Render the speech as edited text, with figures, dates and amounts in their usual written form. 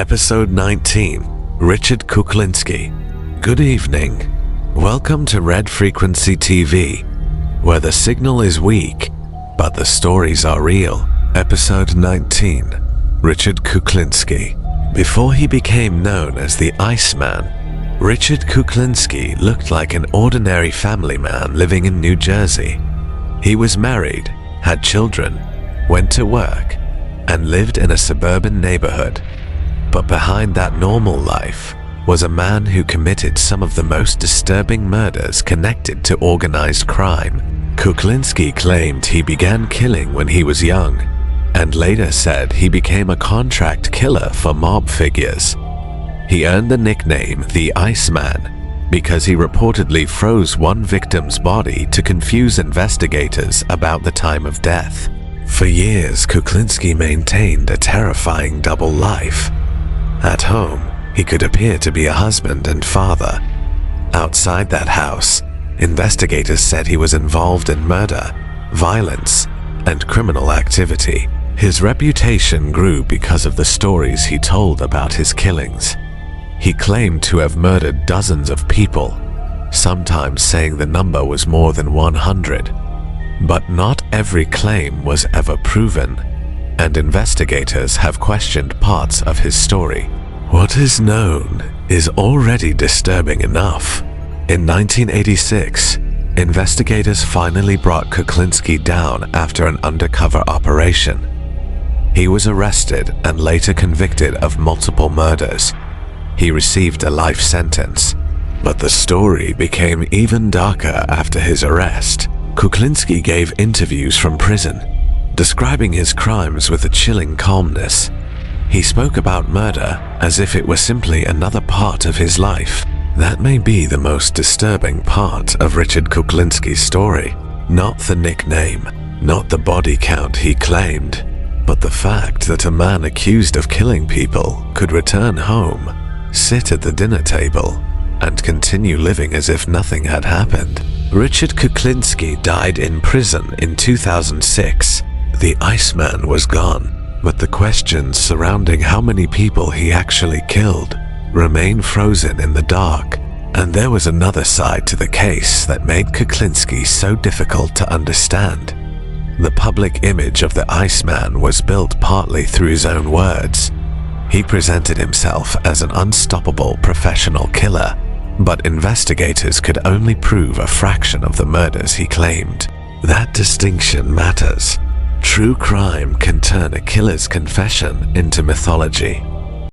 Episode 19, Richard Kuklinski. Good evening. Welcome to Red Frequency TV, where the signal is weak, but the stories are real. Episode 19, Richard Kuklinski. Before he became known as the Iceman, Richard Kuklinski looked like an ordinary family man living in New Jersey. He was married, had children, went to work, and lived in a suburban neighborhood. But behind that normal life was a man who committed some of the most disturbing murders connected to organized crime. Kuklinski claimed he began killing when he was young, and later said he became a contract killer for mob figures. He earned the nickname the Iceman because he reportedly froze one victim's body to confuse investigators about the time of death. For years, Kuklinski maintained a terrifying double life. At home, he could appear to be a husband and father. Outside that house, investigators said he was involved in murder, violence, and criminal activity. His reputation grew because of the stories he told about his killings. He claimed to have murdered dozens of people, sometimes saying the number was more than 100. But not every claim was ever proven, and investigators have questioned parts of his story. What is known is already disturbing enough. In 1986, investigators finally brought Kuklinski down after an undercover operation. He was arrested and later convicted of multiple murders. He received a life sentence, but the story became even darker after his arrest. Kuklinski gave interviews from prison, describing his crimes with a chilling calmness. He spoke about murder as if it were simply another part of his life. That may be the most disturbing part of Richard Kuklinski's story. Not the nickname, not the body count he claimed, but the fact that a man accused of killing people could return home, sit at the dinner table, and continue living as if nothing had happened. Richard Kuklinski died in prison in 2006. The Iceman was gone, but the questions surrounding how many people he actually killed remain frozen in the dark. And there was another side to the case that made Kuklinski so difficult to understand. The public image of the Iceman was built partly through his own words. He presented himself as an unstoppable professional killer, but investigators could only prove a fraction of the murders he claimed. That distinction matters. True crime can turn a killer's confession into mythology.